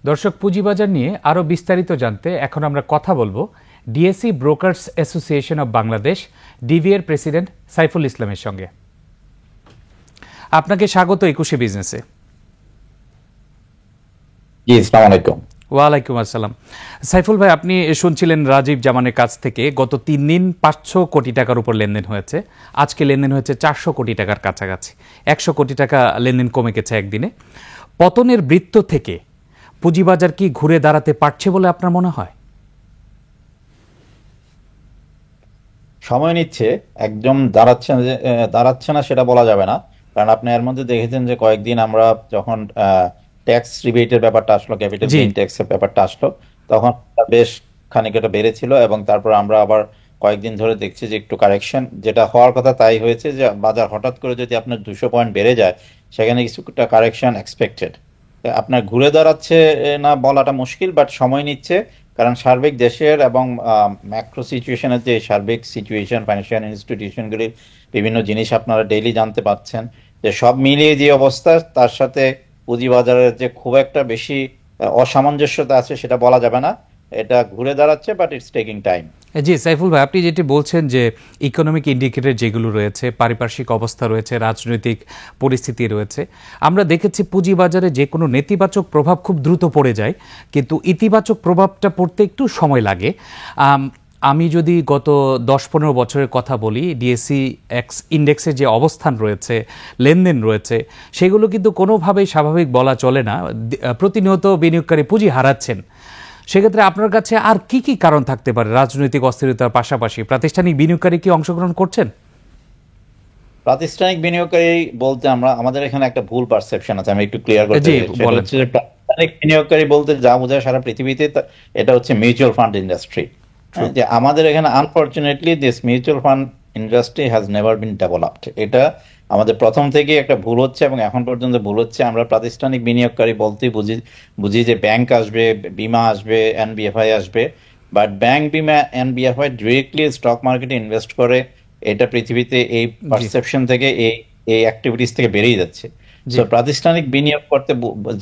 দর্শক, পুঁজিবাজার নিয়ে আরও বিস্তারিত জানতে এখন আমরা কথা বলবো DSE brokers association of Bangladesh ডিবিএর প্রেসিডেন্ট সাইফুল ইসলামের সঙ্গে। আপনাকে স্বাগত 21শে বিজনেসে। জি, আসসালামু আলাইকুম। ওয়ালাইকুম আসসালাম। সাইফুল ভাই, আপনি শুনছিলেন রাজীব জামানের কাছ থেকে গত 3 দিন 500 কোটি টাকার উপর লেনদেন হয়েছে। আজকে লেনদেন হয়েছে 400 কোটি টাকার কাছাকাছি। 100 কোটি টাকা লেনদেন কমে গেছে একদিনে। পতনের বৃত্ত থেকে পুঁজিবাজার কি ঘুরে দাঁড়াতে পারছে বলে আপনার মনে হয়? সময় নিচ্ছে, একদম দাঁড়াচ্ছে না সেটা বলা যাবে না। কারণ আপনি এর মধ্যে দেখেছেন যে কয়েকদিন আমরা যখন ট্যাক্স রিবেটের ব্যাপারটা আসলো, ক্যাপিটাল গেইন ট্যাক্সের ব্যাপারটা আসলো, তখন বেশ খানিকটা বেড়েছিল এবং তারপর আমরা আবার কয়েকদিন ধরে দেখছি যে একটু কারেকশন, যেটা হওয়ার কথা তাই হয়েছে, যে বাজার হঠাৎ করে যদি আপনার 200 পয়েন্ট বেড়ে যায়, সেখানে কিছুটা কারেকশন এক্সপেক্টেড। আপনার ঘুরে দাঁড়াচ্ছে না বলাটা মুশকিল, বাট সময় নিচ্ছে। কারণ সার্বিক দেশের এবং ম্যাক্রো সিচুয়েশনের যে সার্বিক সিচুয়েশন, ফাইন্যান্সিয়াল ইনস্টিটিউশনগুলির বিভিন্ন জিনিস আপনারা ডেইলি জানতে পাচ্ছেন, যে সব মিলিয়ে যে অবস্থা, তার সাথে পুঁজিবাজারের যে খুব একটা বেশি অসামঞ্জস্যতা আছে সেটা বলা যাবে না। এটা ঘুরে দাঁড়াচ্ছে, বাট ইটস টেকিং টাইম। জি সাইফুল ভাই, আপনি যেটি বলছেন যে ইকোনমিক ইন্ডিকেটর যেগুলো রয়েছে, পারিপার্শ্বিক অবস্থা রয়েছে, রাজনৈতিক পরিস্থিতি রয়েছে, আমরা দেখেছি পুঁজিবাজারে যে কোনো নেতিবাচক প্রভাব খুব দ্রুত পড়ে যায়, কিন্তু ইতিবাচক প্রভাবটা পড়তে একটু সময় লাগে। আমি যদি গত 10-15 বছরের কথা বলি, ডিএসই এক্স ইন্ডেক্সের যে অবস্থান রয়েছে, লেনদেন রয়েছে, সেগুলো কিন্তু কোনোভাবেই স্বাভাবিক বলা চলে না। প্রতিনিয়ত বিনিয়োগকারী পুঁজি হারাচ্ছেন। সেক্ষেত্রে আপনার কাছে আর কি কি কারণ থাকতে পারে? রাজনৈতিক অস্থিরতার পাশাপাশি প্রাতিষ্ঠানিক বিনিয়োগকারী কি অংশগ্রহণ করছেন? প্রাতিষ্ঠানিক বিনিয়োগকারী বলতে আমাদের এখানে একটা ভুল পারসেপশন আছে, আমি একটু ক্লিয়ার করতে চাই। সেটা হচ্ছে যে প্রাতিষ্ঠানিক বিনিয়োগকারী বলতে যা বোঝায় সারা পৃথিবীতে, এটা হচ্ছে মিউচুয়াল ফান্ড ইন্ডাস্ট্রি। যে আমাদের এখানে unfortunately this mutual fund industry has never been developed. এটা আমাদের প্রথম থেকেই একটা ভুল হচ্ছে এবং এখন পর্যন্ত ভুল হচ্ছে। আমরা প্রাতিষ্ঠানিক বিনিয়োগকারী বলতেই বুঝি যে ব্যাংক আসবে, বিমা আসবে, এনবিএফআই আসবে। বাট ব্যাংক, বিমা, এনবিএফআই ডিরেক্টলি স্টক মার্কেটে ইনভেস্ট করে, এটা পৃথিবীতে এই পারসেপশন থেকে, এই অ্যাক্টিভিটিস থেকে বেরিয়ে যাচ্ছে। তো প্রাতিষ্ঠানিক বিনিয়োগ করতে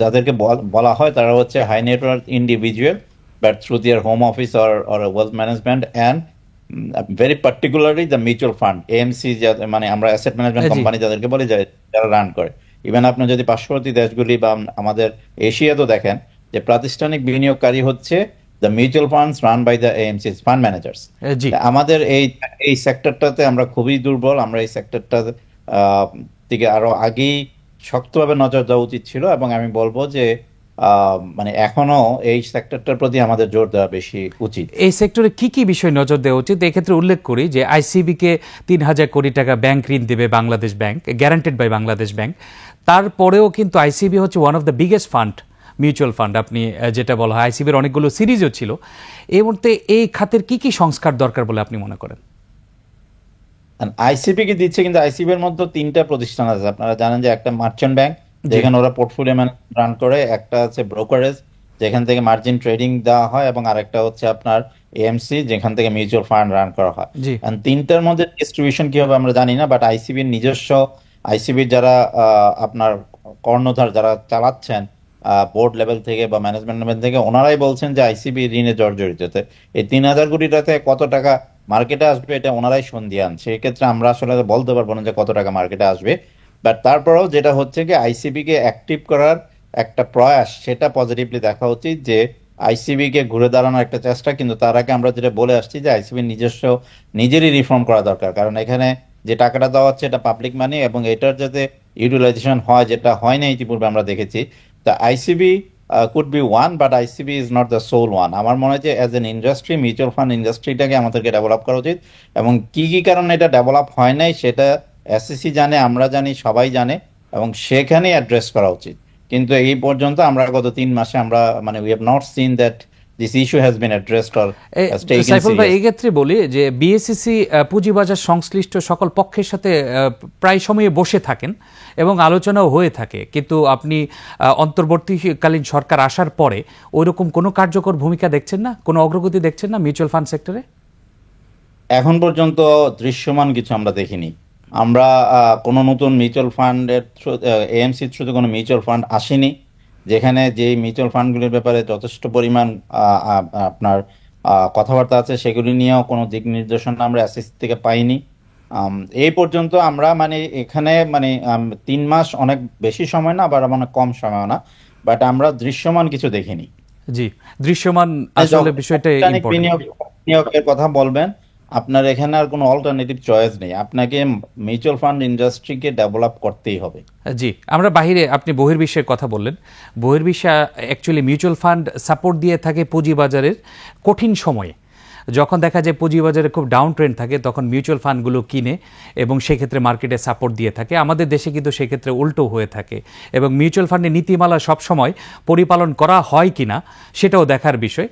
যাদেরকে বলা হয়, তারা হচ্ছে high net worth individual, but through their home office or a wealth management, and very particularly the mutual fund AMC, মানে আমরা অ্যাসেট ম্যানেজমেন্ট কোম্পানি যাদেরকে বলি, যারা রান করে। ইভেন আপনি যদি পার্শ্ববর্তী দেশগুলি বা আমাদের এশিয়াতেও দেখেন, যে প্রাতিষ্ঠানিক বিনিয়োগকারী হচ্ছে the mutual funds run by the AMC's fund managers. আমাদের এই সেক্টরটাতে আমরা খুবই দুর্বল। আমরা এই সেক্টরটা থেকে আরো আগেই শক্তভাবে নজর দেওয়া উচিত ছিল, এবং আমি বলবো যে মানে এখনো এই সেক্টরটার প্রতি আমাদের জোর দেওয়া বেশি উচিত। এই সেক্টরে কি কি বিষয় নজর দেওয়া উচিত? এক্ষেত্রে উল্লেখ করি যে আইসিবি কে 3000 কোটি টাকা ব্যাংক ঋণ দেবে Bangladesh bank, guaranteed by Bangladesh bank. তারপরেও কিন্তু আইসিবি হচ্ছে one of the biggest fund, mutual fund আপনি যেটা বলা হয়। আইসিবির অনেকগুলো সিরিজও ছিল। এই মুহূর্তে এই খাতের কি কি সংস্কার দরকার বলে আপনি মনে করেন? আইসিবি কে দিচ্ছে, কিন্তু আইসিবি এর মধ্যে 3টা প্রতিষ্ঠান আছে। আপনারা জানেন যে একটা মার্চেন্ট ব্যাংক, যেখানে ওরা পোর্টফোলিও ম্যানেজমেন্ট রান করে, একটা আছে ব্রোকারেজ, যেখান থেকে মার্জিন ট্রেডিং দেওয়া হয়, এবং আরেকটা হচ্ছে আপনার এএমসি, যেখান থেকে মিউচুয়াল ফান্ড রান করা হয়। 3টার মধ্যে ডিস্ট্রিবিউশন কি হবে আমরা জানি না, বাট আইসিবির নিজস্ব, আইসিবির যারা আপনার কর্ণধার, যারা চালাচ্ছেন বোর্ড লেভেল থেকে বা ম্যানেজমেন্ট লেভেল থেকে, ওনারাই বলছেন যে আইসিবি ঋণে জর্জরিত। এই 3000 কোটি টাকাতে কত টাকা মার্কেটে আসবে, এটা ওনারাই সন্দিহান। সেই ক্ষেত্রে আমরা আসলে বলতে পারবো না যে কত টাকা মার্কেটে আসবে। বাট তারপরেও যেটা হচ্ছে কি, আইসিবি কে অ্যাক্টিভ করার একটা প্রয়াস, সেটা পজিটিভলি দেখা উচিত, যে আইসিবি কে ঘুরে দাঁড়ানোর একটা চেষ্টা। কিন্তু তার আগে আমরা যেটা বলে আসছি, যে আইসিবি নিজেরই রিফর্ম করা দরকার। কারণ এখানে যে টাকাটা দেওয়া হচ্ছে, এটা পাবলিক মানি, এবং এটার যাতে ইউটিলাইজেশন হয়, যেটা হয় না ইতিপূর্বে আমরা দেখেছি। তা ICB could be one, but ICB is not the sole one. আমার মনে হয় যে as an industry, mutual fund ইন্ডাস্ট্রিটাকে আমাদেরকে ডেভেলপ করা উচিত, এবং কি কি কারণে এটা ডেভেলপ হয় নাই সেটা এসএসসি জানে, আমরা জানি, সবাই জানে, এবং সেখানেই অ্যাড্রেস করা উচিত। কিন্তু এই পর্যন্ত আমরা গত 3 মাসে আমরা we have not seen that this issue has been addressed or taken Saiful ভাই, এই ক্ষেত্রে বলি যে বিএসইসি পুঁজিবাজার সংশ্লিষ্ট সকল পক্ষের সাথে প্রায় সময়ে বসে থাকেন এবং আলোচনাও হয়ে থাকে, কিন্তু আপনি অন্তর্বর্তীকালীন সরকার আসার পরে ওইরকম কোনো কার্যকর ভূমিকা দেখছেন না, কোনো অগ্রগতি দেখছেন না মিউচুয়াল ফান্ড সেক্টরে? এখন পর্যন্ত দৃশ্যমান কিছু আমরা দেখিনি। আমরা কোনো নতুন মিউচুয়াল ফান্ডের এএমসির থ্রুতে কোনো মিউচুয়াল ফান্ড আসেনি। যেখানে যে মিউচুয়াল ফান্ডগুলির ব্যাপারে যথেষ্ট পরিমাণ আপনার কথাবার্তা আছে, সেগুলি নিয়েও কোনো দিক নির্দেশনা আমরা এসএসসি থেকে পাইনি। এই পর্যন্ত আমরা মানে এখানে মানে 3 মাস অনেক বেশি সময় না, আবার অনেক কম সময় না, বাট আমরা দৃশ্যমান কিছু দেখিনি। জি, দৃশ্যমান আসলে বিষয়টা বৈজ্ঞানিক ইম্পর্টেন্ট। বিনিয়োগের কথা বলবেন, আপনার এখানে আর কোনো অল্টারনেটিভ চয়েস নেই, আপনাকে মিউচুয়াল ফান্ড ইন্ডাস্ট্রিকে ডেভেলপ করতেই হবে। জি, আমরা বাহিরে, আপনি বহির্বিশ্বের কথা বললেন, বহির্বিশ্বে অ্যাকচুয়ালি মিউচুয়াল ফান্ড সাপোর্ট দিয়ে থাকে পুঁজিবাজারের কঠিন সময়ে। যখন দেখা যায় পুঁজিবাজারে খুব ডাউন ট্রেন্ড থাকে, তখন মিউচুয়াল ফান্ডগুলো কিনে এবং সেক্ষেত্রে মার্কেটে সাপোর্ট দিয়ে থাকে। আমাদের দেশে কিন্তু সেক্ষেত্রে উল্টো হয়ে থাকে, এবং মিউচুয়াল ফান্ডের নীতিমালা সবসময় পরিপালন করা হয় কিনা সেটাও দেখার বিষয়।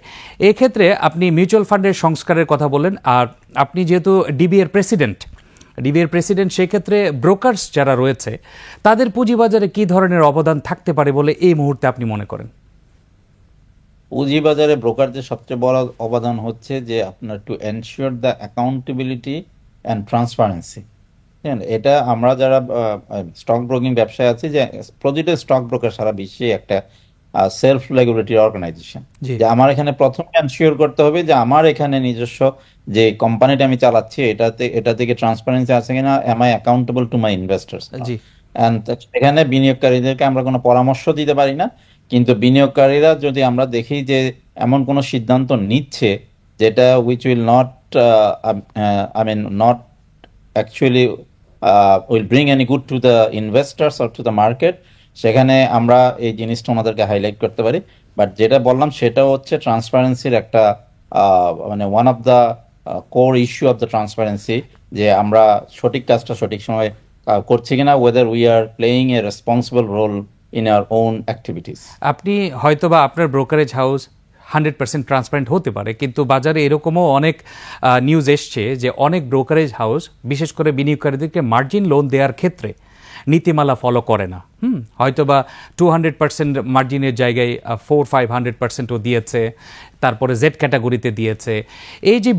এক্ষেত্রে আপনি মিউচুয়াল ফান্ডের সংস্কারের কথা বললেন, আর আপনি যেহেতু ডিবিএর প্রেসিডেন্ট, সেক্ষেত্রে ব্রোকার্স যারা রয়েছে তাদের পুঁজিবাজারে কী ধরনের অবদান থাকতে পারে বলে এই মুহূর্তে আপনি মনে করেন? পুঁজিবাজারে ব্রোকারদের সবচেয়ে বড় অবদান হচ্ছে যে আপনার to ensure the accountability and transparency. এটা আমরা যারা স্টক ব্রোকিং ব্যবসায় আছি, যে প্রতিটা স্টক ব্রোকার সারা বিশ্বে একটা সেলফ রেগুলেটরি অর্গানাইজেশন, জি, যে আমার এখানে প্রথমে এনশিওর করতে হবে যে আমার এখানে নিজস্ব যে কোম্পানিটা আমি চালাচ্ছি এটা থেকে ট্রান্সপারেন্সি আছে কিনা, am I accountable to my investors. জি, অ্যান্ড এখানে বিনিয়োগকারীদেরকে আমরা কোনো পরামর্শ দিতে পারি না, কিন্তু বিনিয়োগকারীরা যদি আমরা দেখি যে এমন কোনো সিদ্ধান্ত নিচ্ছে যেটা which will not I mean not actually will bring any good to the investors or to the market, সেখানে আমরা এই জিনিসটা ওনাদেরকে হাইলাইট করতে পারি। বাট যেটা বললাম সেটা হচ্ছে ট্রান্সপারেন্সির একটা মানে one of the core issue of the transparency, যে আমরা সঠিক কাজটা সঠিক সময় করছি কিনা, whether we are playing a responsible role in our own activities. আপনি হয়তোবা আপনার ব্রোকারেজ হাউস 100% ট্রান্সপারেন্ট হতে পারে, কিন্তু বাজারে এরকমও অনেক নিউজ এসছে যে অনেক ব্রোকারেজ হাউস বিশেষ করে বিনিয়োগকারীদেরকে মার্জিন লোন দেওয়ার ক্ষেত্রে নীতিমালা ফলো করে না। হয়তোবা 200% মার্জিনের জায়গায় 400-500%ও দিয়েছে, তারপরে জেড ক্যাটাগরিতে দিয়েছে। এই যে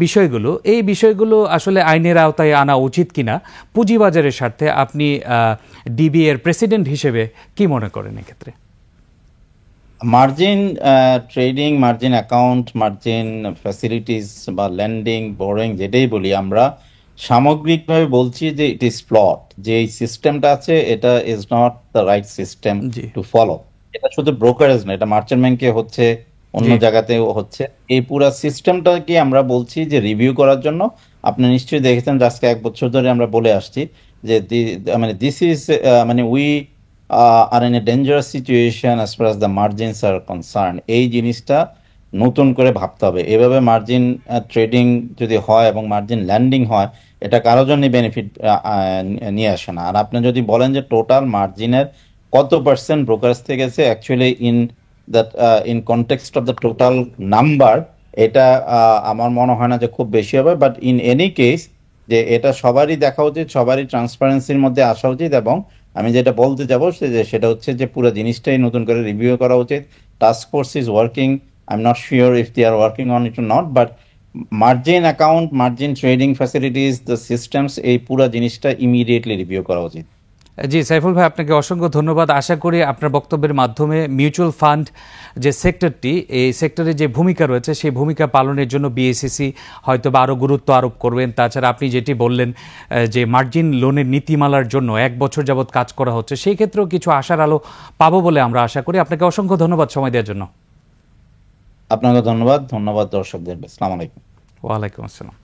বিষয়গুলো আসলে আইনের আওতায় আনা উচিত কিনা পুঁজিবাজারের স্বার্থে, আপনি ডিবি এর প্রেসিডেন্ট হিসেবে কি মনে করেন এক্ষেত্রে? Margin trading, margin account, margin facilities বা ল্যান্ডিং বোরিং যেটাই বলি, আমরা সামগ্রিকভাবে বলছি যে ইট ইজ ফ্লট, যে এই সিস্টেমটা আছে এটা is not the right system G, to follow. এটা শুধু ব্রোকারেজ না, এটা মার্চেন্ট ব্যাংকে হচ্ছে, অন্য জি, জায়গাতেও হচ্ছে। এই পুরো সিস্টেমটাকে আমরা বলছি যে রিভিউ করার জন্য। আপনি নিশ্চয়ই দেখেছেন যে আজকে 1 বছর ধরে আমরা বলে আসছি যে মানে দিস ইজ মানে we are in a dangerous situation as far as the margins R concern. এই জিনিসটা নতুন করে ভাবতে হবে। এভাবে মার্জিন ট্রেডিং যদি হয় এবং মার্জিন ল্যান্ডিং হয়, এটা কারো জন্যই বেনিফিট নিয়ে আসে না। আর আপনি যদি বলেন যে টোটাল মার্জিনের কত পার্সেন্ট ব্রোকারেজ থেকে গেছে, actually in that in context of the total number, এটা আমার মনে হয় না যে খুব বেশি হবে। বাট ইন এনি কেস, যে এটা সবারই দেখা উচিত, সবারই ট্রান্সপারেন্সির মধ্যে আসা উচিত। এবং আমি যেটা বলতে যাবো সেটা হচ্ছে যে পুরো জিনিসটাই নতুন করে রিভিউ করা উচিত। Task force is working, I am not sure if they are working on it not, but margin account, margin trading facilities, the systems, এই পুরো জিনিসটা ইমিডিয়েটলি রিভিউ করা উচিত। জি, সাইফুল ভাই, আপনাকে অসংখ্য ধন্যবাদ। আশা করি আপনার বক্তব্যের মাধ্যমে মিউচুয়াল ফান্ড যে সেক্টরটি, এই সেক্টরে যে ভূমিকা রয়েছে সেই ভূমিকা পালনের জন্য বিএসইসি হয়তো বা আরও গুরুত্ব আরোপ করবেন। তাছাড়া আপনি যেটি বললেন যে মার্জিন লোনের নীতিমালার জন্য 1 বছর যাবৎ কাজ করা হচ্ছে, সেই ক্ষেত্রেও কিছু আশার আলো পাবো বলে আমরা আশা করি। আপনাকে অসংখ্য ধন্যবাদ সময় দেওয়ার জন্য। আপনাকে ধন্যবাদ, ধন্যবাদ দর্শকদের। আসসালামু আলাইকুম। ওয়ালাইকুম আসসালাম।